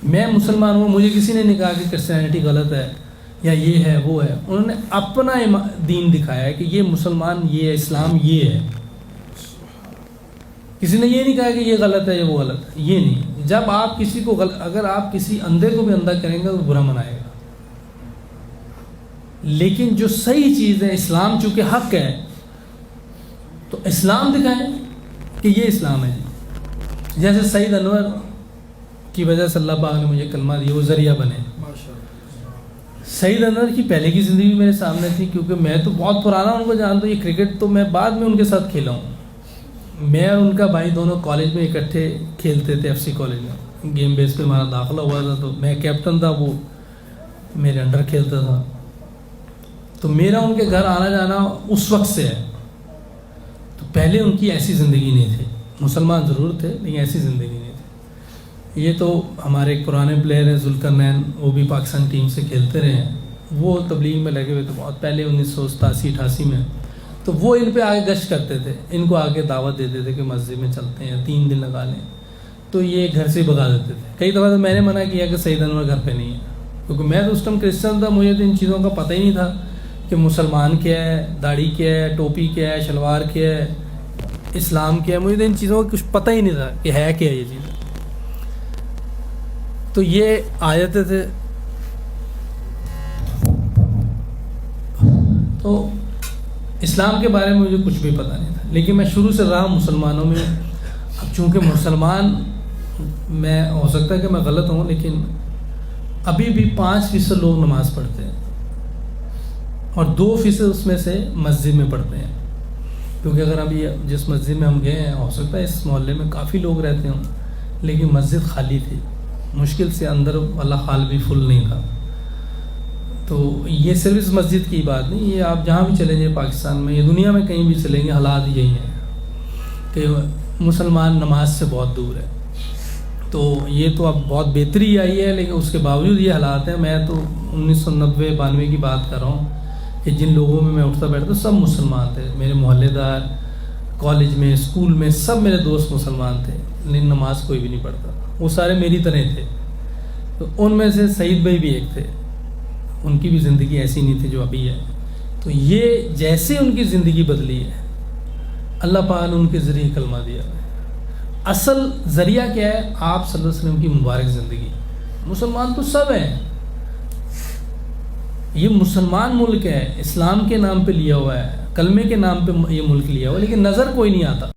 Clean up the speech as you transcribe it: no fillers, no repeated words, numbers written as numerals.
میں مسلمان ہوں، مجھے کسی نے نہیں کہا کہ کرسچینٹی غلط ہے یا یہ ہے وہ ہے. انہوں نے اپنا دین دکھایا ہے کہ یہ مسلمان یہ ہے، اسلام یہ ہے. کسی نے یہ نہیں کہا کہ یہ غلط ہے یا وہ غلط ہے، یہ نہیں. جب آپ کسی کو اگر آپ کسی اندھے کو بھی اندھا کریں گے تو برا منائے گا، لیکن جو صحیح چیز ہے اسلام چونکہ حق ہے تو اسلام دکھائیں کہ یہ اسلام ہے. جیسے سعید انور کی وجہ سے اللہ پاک نے مجھے کلمہ دیا، وہ ذریعہ بنے. سعید انور کی پہلے کی زندگی میرے سامنے تھی، کیونکہ میں تو بہت پرانا ان کو جانتا ہوں. یہ کرکٹ تو میں بعد میں ان کے ساتھ کھیلا ہوں. میں اور ان کا بھائی دونوں کالج میں اکٹھے کھیلتے تھے، ایف سی کالج میں. گیم بیس پہ ہمارا داخلہ ہوا تھا، تو میں کیپٹن تھا، وہ میرے انڈر کھیلتا تھا. تو میرا ان کے گھر آنا جانا اس وقت سے ہے. تو پہلے ان کی ایسی زندگی نہیں تھی، مسلمان ضرور تھے لیکن ایسی زندگی نہیں تھی. یہ تو ہمارے ایک پرانے پلیئر ہیں ذوالقرنین، وہ بھی پاکستان ٹیم سے کھیلتے رہے ہیں. وہ تبلیغ میں لگے ہوئے تھے بہت پہلے 1987-88 میں. تو وہ ان پہ آگے گشت کرتے تھے، ان کو آگے دعوت دیتے تھے کہ مسجد میں چلتے ہیں 3 دن لگا لیں. تو یہ گھر سے بھگا دیتے تھے. کئی دفعہ تو میں نے منع کیا کہ سعید انور گھر پہ نہیں ہے، کیونکہ میں تو اس ٹائم کرسچن تھا، مجھے تو ان چیزوں کا پتہ ہی نہیں تھا کہ مسلمان کیا ہے، داڑھی کیا ہے، ٹوپی کیا ہے، شلوار کیا ہے، اسلام کیا ہے. مجھے تو ان چیزوں کا کچھ پتہ ہی نہیں تھا کہ ہے کیا یہ چیز. تو یہ آیتیں تھے. تو اسلام کے بارے میں مجھے کچھ بھی پتہ نہیں تھا، لیکن میں شروع سے رہا مسلمانوں میں. اب چونکہ مسلمان، میں ہو سکتا ہے کہ میں غلط ہوں، لیکن ابھی بھی 5% لوگ نماز پڑھتے ہیں اور 2% اس میں سے مسجد میں پڑھتے ہیں. کیونکہ اگر ابھی جس مسجد میں ہم گئے ہیں، ہو سکتا ہے اس محلے میں کافی لوگ رہتے ہوں، لیکن مسجد خالی تھی. مشکل سے اندر والا ہال بھی فل نہیں تھا. تو یہ صرف اس مسجد کی بات نہیں، یہ آپ جہاں بھی چلیں گے پاکستان میں یا دنیا میں کہیں بھی چلیں گے، حالات یہی ہیں کہ مسلمان نماز سے بہت دور ہے. تو یہ تو اب بہت بہتری آئی ہے، لیکن اس کے باوجود یہ حالات ہیں. میں تو 1990-92 کی بات کر رہا ہوں کہ جن لوگوں میں اٹھتا بیٹھتا سب مسلمان تھے. میرے محلے دار، کالج میں، اسکول میں سب میرے دوست مسلمان تھے، لیکن نماز کوئی بھی نہیں پڑھتا. وہ سارے میری طرح تھے. تو ان میں سے سعید بھائی بھی ایک تھے، ان کی بھی زندگی ایسی نہیں تھی جو ابھی ہے. تو یہ جیسے ان کی زندگی بدلی ہے، اللہ پاک نے ان کے ذریعے کلمہ دیا ہے. اصل ذریعہ کیا ہے؟ آپ صلی اللہ علیہ وسلم کی مبارک زندگی. مسلمان تو سب ہیں، یہ مسلمان ملک ہے، اسلام کے نام پہ لیا ہوا ہے، کلمے کے نام پہ یہ ملک لیا ہوا ہے، لیکن نظر کوئی نہیں آتا.